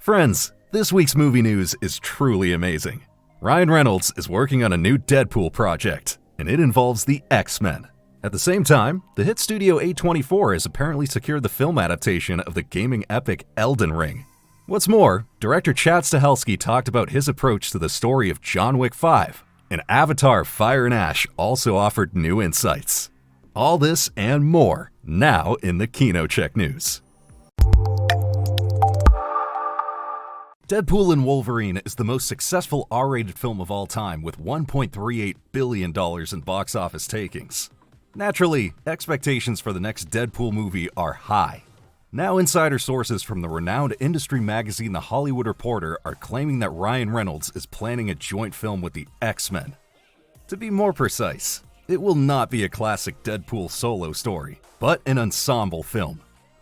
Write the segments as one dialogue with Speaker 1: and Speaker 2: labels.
Speaker 1: Friends, this week's movie news is truly amazing. Ryan Reynolds is working on a new Deadpool project, and it involves the X-Men. At the same time, the hit studio A24 has apparently secured the film adaptation of the gaming epic Elden Ring. What's more, director Chad Stahelski talked about his approach to the story of John Wick 5, and Avatar: Fire and Ash also offered new insights. All this and more, now in the KinoCheck news. Deadpool and Wolverine is the most successful R-rated film of all time with $1.38 billion in box office takings. Naturally, expectations for the next Deadpool movie are high. Now insider sources from the renowned industry magazine The Hollywood Reporter are claiming that Ryan Reynolds is planning a joint film with the X-Men. To be more precise, it will not be a classic Deadpool solo story, but an ensemble film.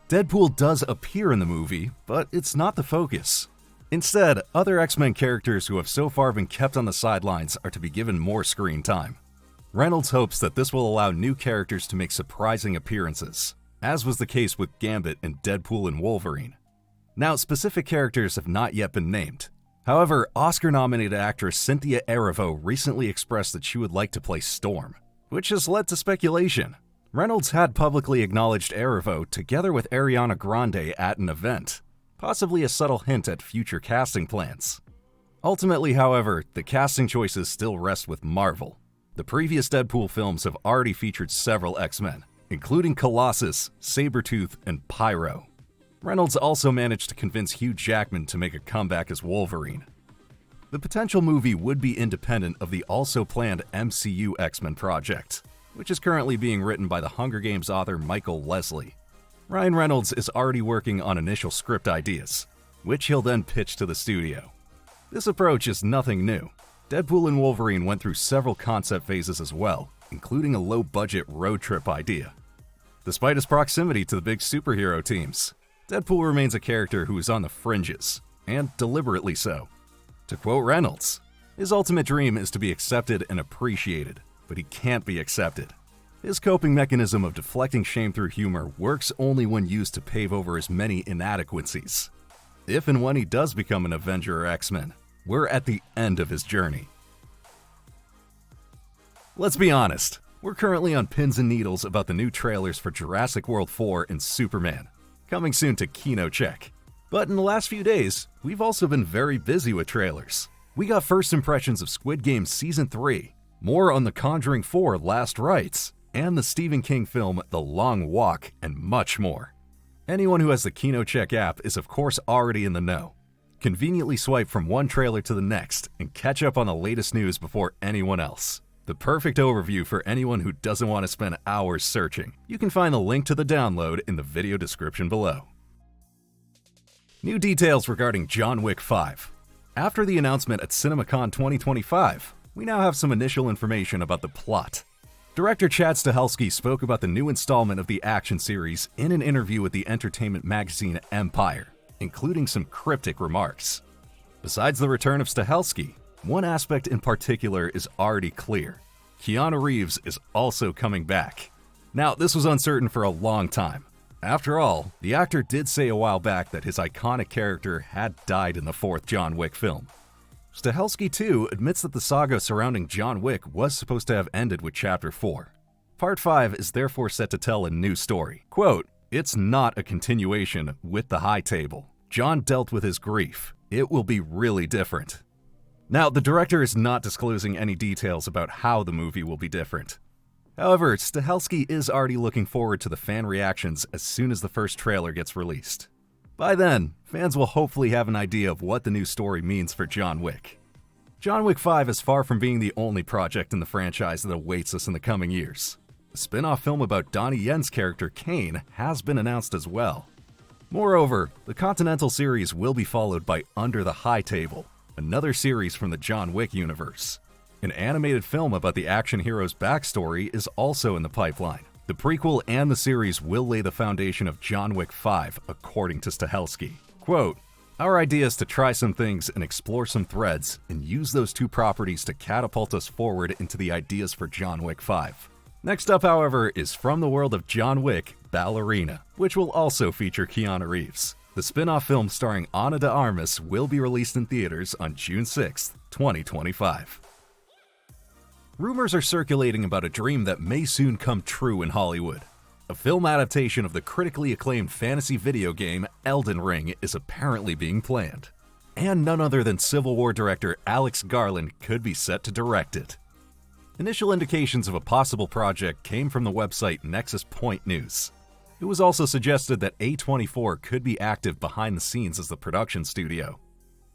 Speaker 1: Deadpool does appear in the movie, but it's not the focus. Instead, other X-Men characters who have so far been kept on the sidelines are to be given more screen time. Reynolds hopes that this will allow new characters to make surprising appearances, as was the case with Gambit in Deadpool and Wolverine. Now, specific characters have not yet been named. However, Oscar-nominated actress Cynthia Erivo recently expressed that she would like to play Storm, which has led to speculation. Reynolds had publicly acknowledged Erivo together with Ariana Grande at an event, possibly a subtle hint at future casting plans. Ultimately, however, the casting choices still rest with Marvel. The previous Deadpool films have already featured several X-Men, including Colossus, Sabretooth, and Pyro. Reynolds also managed to convince Hugh Jackman to make a comeback as Wolverine. The potential movie would be independent of the also planned MCU X-Men project, which is currently being written by the Hunger Games author Michael Leslie. Ryan Reynolds is already working on initial script ideas, which he'll then pitch to the studio. This approach is nothing new. Deadpool and Wolverine went through several concept phases as well, including a low-budget road trip idea. Despite his proximity to the big superhero teams, Deadpool remains a character who is on the fringes, and deliberately so. To quote Reynolds, his ultimate dream is to be accepted and appreciated, but he can't be accepted. His coping mechanism of deflecting shame through humor works only when used to pave over his many inadequacies. If and when he does become an Avenger or X-Men, we're at the end of his journey. Let's be honest, we're currently on pins and needles about the new trailers for Jurassic World 4 and Superman, coming soon to KinoCheck. But in the last few days, we've also been very busy with trailers. We got first impressions of Squid Game Season 3, more on The Conjuring 4 Last Rites, and the Stephen King film The Long Walk, and much more. Anyone who has the KinoCheck app is of course already in the know. Conveniently swipe from one trailer to the next and catch up on the latest news before anyone else. The perfect overview for anyone who doesn't want to spend hours searching. You can find the link to the download in the video description below. New details regarding John Wick 5. After the announcement at CinemaCon 2025, we now have some initial information about the plot. Director Chad Stahelski spoke about the new installment of the action series in an interview with the entertainment magazine Empire, including some cryptic remarks. Besides the return of Stahelski, one aspect in particular is already clear. Keanu Reeves is also coming back. Now, this was uncertain for a long time. After all, the actor did say a while back that his iconic character had died in the fourth John Wick film. Stahelski, too, admits that the saga surrounding John Wick was supposed to have ended with Chapter 4. Part 5 is therefore set to tell a new story. Quote, "It's not a continuation with the high table. John dealt with his grief. It will be really different." Now, the director is not disclosing any details about how the movie will be different. However, Stahelski is already looking forward to the fan reactions as soon as the first trailer gets released. By then, fans will hopefully have an idea of what the new story means for John Wick. John Wick 5 is far from being the only project in the franchise that awaits us in the coming years. A spin-off film about Donnie Yen's character Kane has been announced as well. Moreover, the Continental series will be followed by Under the High Table, another series from the John Wick universe. An animated film about the action hero's backstory is also in the pipeline. The prequel and the series will lay the foundation of John Wick 5, according to Stahelski. Quote, "Our idea is to try some things and explore some threads and use those two properties to catapult us forward into the ideas for John Wick 5. Next up, however, is From the World of John Wick, Ballerina, which will also feature Keanu Reeves. The spin-off film starring Ana de Armas will be released in theaters on June 6, 2025. Rumors are circulating about a dream that may soon come true in Hollywood. A film adaptation of the critically acclaimed fantasy video game Elden Ring is apparently being planned. And none other than Civil War director Alex Garland could be set to direct it. Initial indications of a possible project came from the website Nexus Point News. It was also suggested that A24 could be active behind the scenes as the production studio.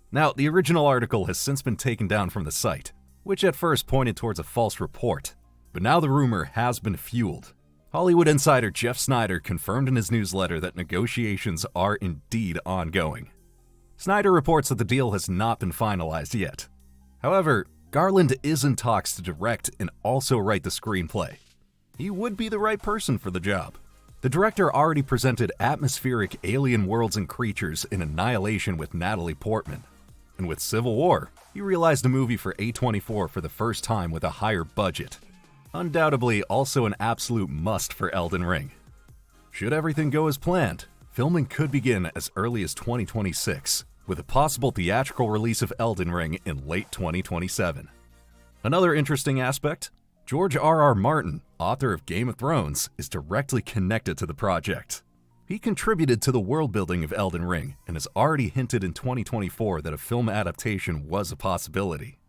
Speaker 1: Now, the original article has since been taken down from the site, which at first pointed towards a false report, but now the rumor has been fueled. Hollywood insider Jeff Snyder confirmed in his newsletter that negotiations are indeed ongoing. Snyder reports that the deal has not been finalized yet. However, Garland is in talks to direct and also write the screenplay. He would be the right person for the job. The director already presented atmospheric alien worlds and creatures in Annihilation with Natalie Portman. And with Civil War, he realized a movie for A24 for the first time with a higher budget. Undoubtedly also an absolute must for Elden Ring. Should everything go as planned, filming could begin as early as 2026, with a possible theatrical release of Elden Ring in late 2027. Another interesting aspect, George R.R. Martin, author of Game of Thrones, is directly connected to the project. He contributed to the world-building of Elden Ring and has already hinted in 2024 that a film adaptation was a possibility.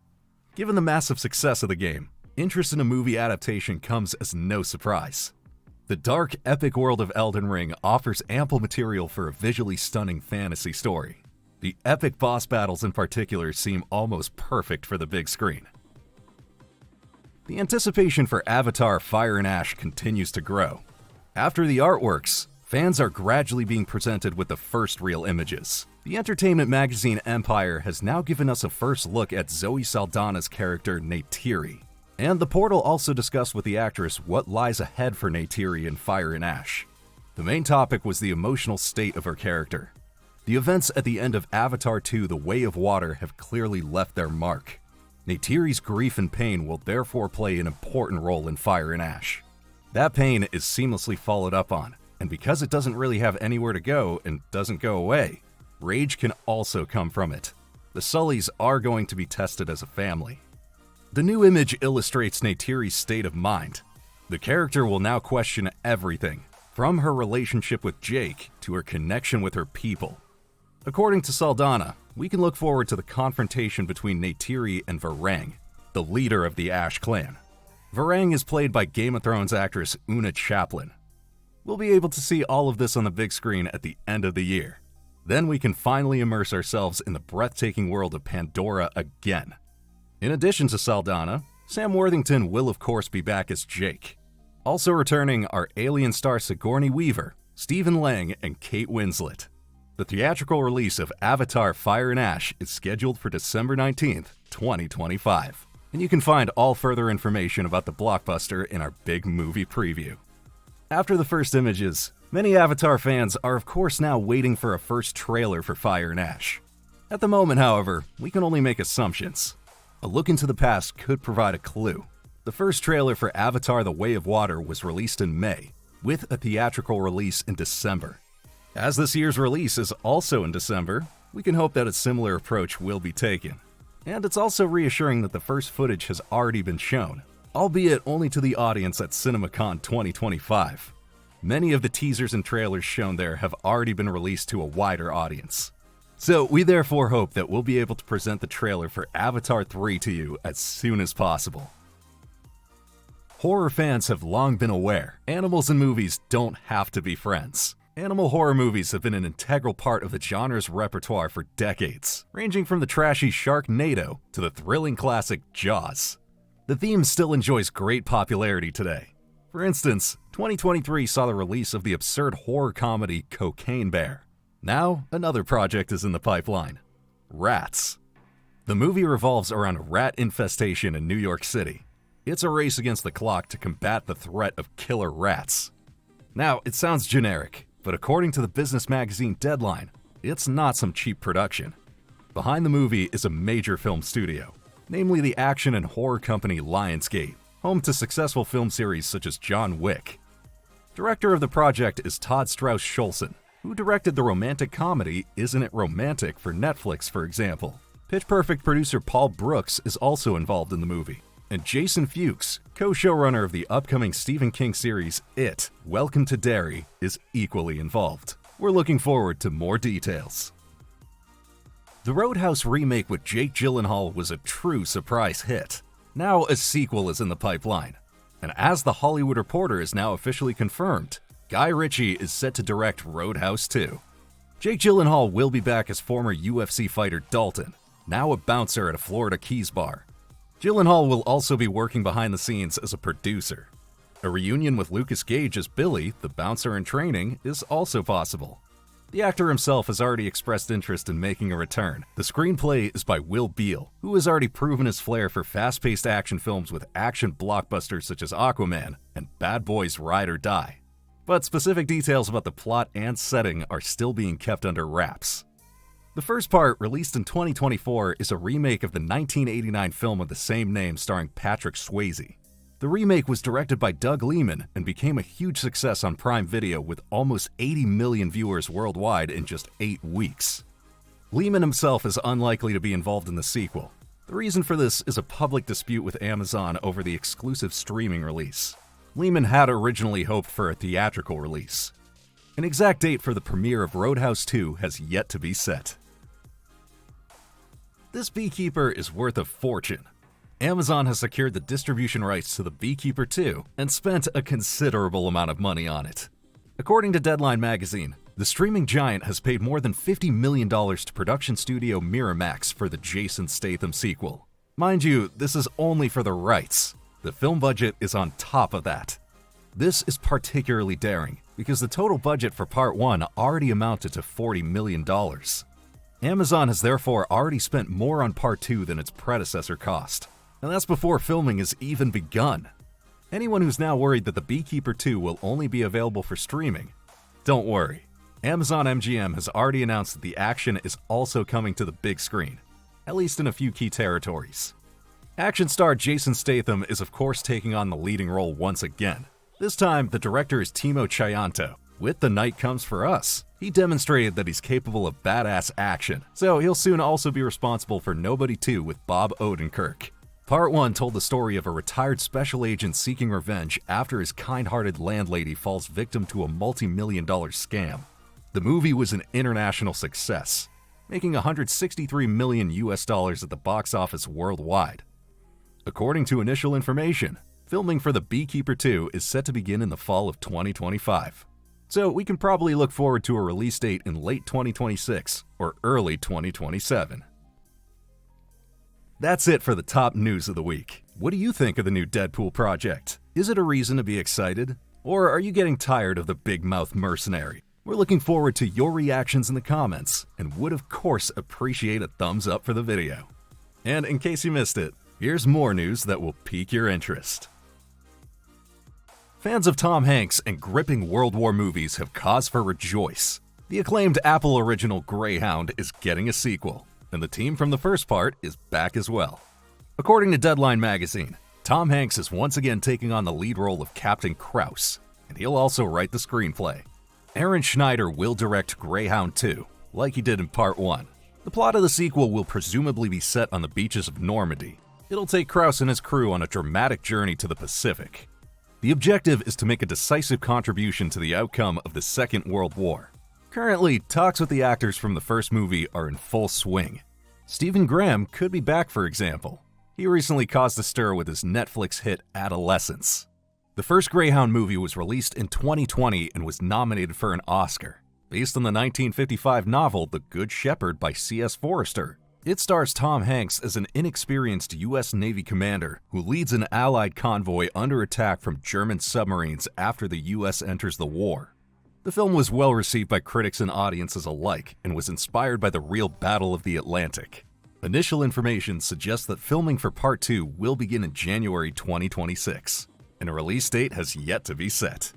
Speaker 1: Given the massive success of the game, interest in a movie adaptation comes as no surprise. The dark, epic world of Elden Ring offers ample material for a visually stunning fantasy story. The epic boss battles in particular seem almost perfect for the big screen. The anticipation for Avatar: Fire and Ash continues to grow. After the artworks, fans are gradually being presented with the first real images. The entertainment magazine Empire has now given us a first look at Zoe Saldana's character Neytiri. And the portal also discussed with the actress what lies ahead for Neytiri in Fire and Ash. The main topic was the emotional state of her character. The events at the end of Avatar 2: The Way of Water have clearly left their mark. Neytiri's grief and pain will therefore play an important role in Fire and Ash. That pain is seamlessly followed up on, and because it doesn't really have anywhere to go and doesn't go away, rage can also come from it. The Sullys are going to be tested as a family. The new image illustrates Neytiri's state of mind. The character will now question everything, from her relationship with Jake to her connection with her people. According to Saldana, we can look forward to the confrontation between Neytiri and Varang, the leader of the Ash clan. Varang is played by Game of Thrones actress Una Chaplin. We'll be able to see all of this on the big screen at the end of the year. Then we can finally immerse ourselves in the breathtaking world of Pandora again. In addition to Saldana, Sam Worthington will of course be back as Jake. Also returning are alien star Sigourney Weaver, Stephen Lang, and Kate Winslet. The theatrical release of Avatar: Fire and Ash is scheduled for December 19th, 2025. And you can find all further information about the blockbuster in our big movie preview. After the first images, many Avatar fans are of course now waiting for a first trailer for Fire and Ash. At the moment, however, we can only make assumptions. A look into the past could provide a clue. The first trailer for Avatar: The Way of Water was released in May, with a theatrical release in December. As this year's release is also in December, we can hope that a similar approach will be taken. And it's also reassuring that the first footage has already been shown, albeit only to the audience at CinemaCon 2025. Many of the teasers and trailers shown there have already been released to a wider audience. So we therefore hope that we'll be able to present the trailer for Avatar 3 to you as soon as possible. Horror fans have long been aware, animals in movies don't have to be friends. Animal horror movies have been an integral part of the genre's repertoire for decades, ranging from the trashy Sharknado to the thrilling classic Jaws. The theme still enjoys great popularity today. For instance, 2023 saw the release of the absurd horror comedy Cocaine Bear. Now, another project is in the pipeline: Rats. The movie revolves around a rat infestation in New York City. It's a race against the clock to combat the threat of killer rats. Now, it sounds generic, but according to the business magazine Deadline, it's not some cheap production. Behind the movie is a major film studio, namely the action and horror company Lionsgate, home to successful film series such as John Wick. Director of the project is Todd Strauss Schulson, Who directed the romantic comedy Isn't It Romantic for Netflix, for example? Pitch Perfect producer Paul Brooks is also involved in the movie. And Jason Fuchs, co-showrunner of the upcoming Stephen King series It, Welcome to Derry, is equally involved. We're looking forward to more details. The Roadhouse remake with Jake Gyllenhaal was a true surprise hit. Now a sequel is in the pipeline. And as The Hollywood Reporter is now officially confirmed, Guy Ritchie is set to direct Roadhouse 2. Jake Gyllenhaal will be back as former UFC fighter Dalton, now a bouncer at a Florida Keys bar. Gyllenhaal will also be working behind the scenes as a producer. A reunion with Lucas Gage as Billy, the bouncer in training, is also possible. The actor himself has already expressed interest in making a return. The screenplay is by Will Beall, who has already proven his flair for fast-paced action films with action blockbusters such as Aquaman and Bad Boys Ride or Die. But specific details about the plot and setting are still being kept under wraps. The first part, released in 2024, is a remake of the 1989 film of the same name starring Patrick Swayze. The remake was directed by Doug Liman and became a huge success on Prime Video with almost 80 million viewers worldwide in just 8 weeks. Liman himself is unlikely to be involved in the sequel. The reason for this is a public dispute with Amazon over the exclusive streaming release. Liman had originally hoped for a theatrical release. An exact date for the premiere of Roadhouse 2 has yet to be set. This Beekeeper is worth a fortune. Amazon has secured the distribution rights to the Beekeeper 2 and spent a considerable amount of money on it. According to Deadline magazine, the streaming giant has paid more than $50 million to production studio Miramax for the Jason Statham sequel. Mind you, this is only for the rights. The film budget is on top of that. This is particularly daring because the total budget for Part 1 already amounted to $40 million. Amazon has therefore already spent more on Part 2 than its predecessor cost. And that's before filming has even begun. Anyone who's now worried that the Beekeeper 2 will only be available for streaming, don't worry. Amazon MGM has already announced that the action is also coming to the big screen, at least in a few key territories. Action star Jason Statham is of course taking on the leading role once again. This time, the director is Timo Tchayanto. With The Night Comes for Us, he demonstrated that he's capable of badass action, so he'll soon also be responsible for Nobody 2 with Bob Odenkirk. Part 1 told the story of a retired special agent seeking revenge after his kind-hearted landlady falls victim to a multi-million-dollar scam. The movie was an international success, making $163 million at the box office worldwide. According to initial information, filming for the Beekeeper 2 is set to begin in the fall of 2025. So we can probably look forward to a release date in late 2026 or early 2027. That's it for the top news of the week. What do you think of the new Deadpool project? Is it a reason to be excited? Or are you getting tired of the big mouth mercenary? We're looking forward to your reactions in the comments and would of course appreciate a thumbs up for the video. And in case you missed it, here's more news that will pique your interest. Fans of Tom Hanks and gripping World War movies have cause for rejoice. The acclaimed Apple original Greyhound is getting a sequel, and the team from the first part is back as well. According to Deadline magazine, Tom Hanks is once again taking on the lead role of Captain Krause, and he'll also write the screenplay. Aaron Schneider will direct Greyhound 2, like he did in Part 1. The plot of the sequel will presumably be set on the beaches of Normandy. It'll take Krause and his crew on a dramatic journey to the Pacific. The objective is to make a decisive contribution to the outcome of the Second World War. Currently, talks with the actors from the first movie are in full swing. Stephen Graham could be back, for example. He recently caused a stir with his Netflix hit Adolescence. The first Greyhound movie was released in 2020 and was nominated for an Oscar. Based on the 1955 novel The Good Shepherd by C.S. Forester, it stars Tom Hanks as an inexperienced U.S. Navy commander who leads an Allied convoy under attack from German submarines after the U.S. enters the war. The film was well received by critics and audiences alike and was inspired by the real Battle of the Atlantic. Initial information suggests that filming for Part 2 will begin in January 2026, and a release date has yet to be set.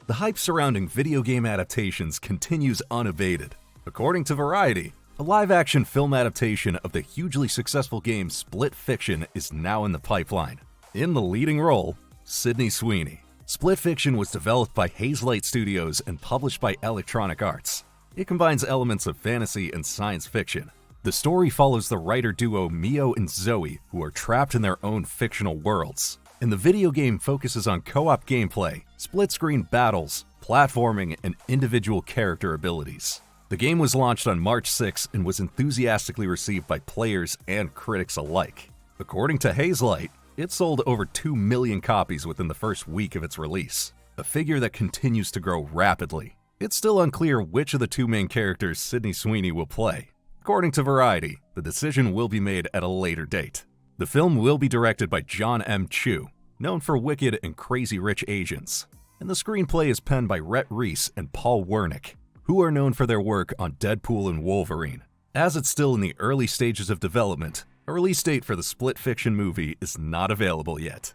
Speaker 1: The hype surrounding video game adaptations continues unabated. According to Variety, a live-action film adaptation of the hugely successful game Split Fiction is now in the pipeline. In the leading role, Sydney Sweeney. Split Fiction was developed by Hazelight Studios and published by Electronic Arts. It combines elements of fantasy and science fiction. The story follows the writer duo Mio and Zoe, who are trapped in their own fictional worlds. And the video game focuses on co-op gameplay, split-screen battles, platforming, and individual character abilities. The game was launched on March 6 and was enthusiastically received by players and critics alike. According to Hazelight, it sold over 2 million copies within the first week of its release, a figure that continues to grow rapidly. It's still unclear which of the two main characters Sydney Sweeney will play. According to Variety, the decision will be made at a later date. The film will be directed by John M. Chu, known for Wicked and Crazy Rich Asians, and the screenplay is penned by Rhett Reese and Paul Wernick, who are known for their work on Deadpool and Wolverine. As it's still in the early stages of development, a release date for the Split Fiction movie is not available yet.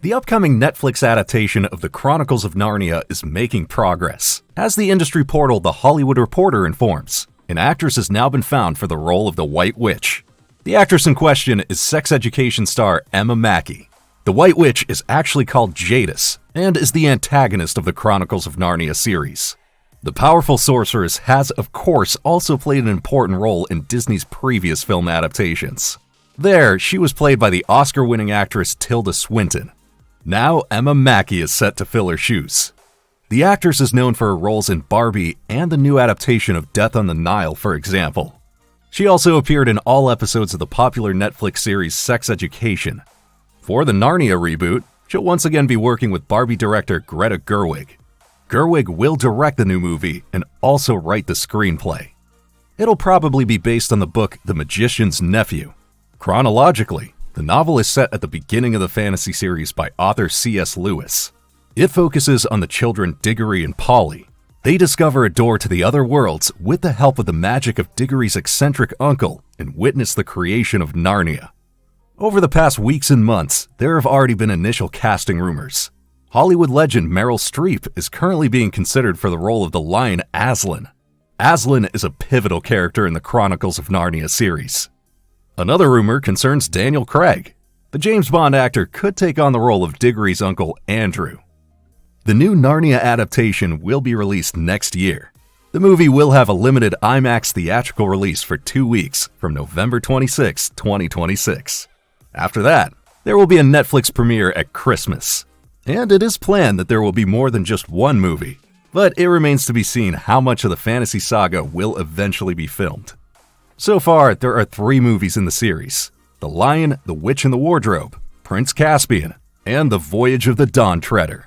Speaker 1: The upcoming Netflix adaptation of the Chronicles of Narnia is making progress. As the industry portal The Hollywood Reporter informs, an actress has now been found for the role of the White Witch. The actress in question is sex education star Emma Mackey. The White Witch is actually called Jadis and is the antagonist of the Chronicles of Narnia series. The powerful sorceress has, of course, also played an important role in Disney's previous film adaptations. There, she was played by the Oscar-winning actress Tilda Swinton. Now, Emma Mackey is set to fill her shoes. The actress is known for her roles in Barbie and the new adaptation of Death on the Nile, for example. She also appeared in all episodes of the popular Netflix series Sex Education. For the Narnia reboot, she'll once again be working with Barbie director Greta Gerwig. Gerwig will direct the new movie and also write the screenplay. It'll probably be based on the book The Magician's Nephew. Chronologically, the novel is set at the beginning of the fantasy series by author C.S. Lewis. It focuses on the children Diggory and Polly. They discover a door to the other worlds with the help of the magic of Diggory's eccentric uncle and witness the creation of Narnia. Over the past weeks and months, there have already been initial casting rumors. Hollywood legend Meryl Streep is currently being considered for the role of the lion Aslan. Aslan is a pivotal character in the Chronicles of Narnia series. Another rumor concerns Daniel Craig. The James Bond actor could take on the role of Diggory's uncle Andrew. The new Narnia adaptation will be released next year. The movie will have a limited IMAX theatrical release for 2 weeks from November 26, 2026. After that, there will be a Netflix premiere at Christmas. And it is planned that there will be more than just one movie, but it remains to be seen how much of the fantasy saga will eventually be filmed. So far, there are 3 movies in the series: The Lion, the Witch and the Wardrobe, Prince Caspian, and The Voyage of the Dawn Treader.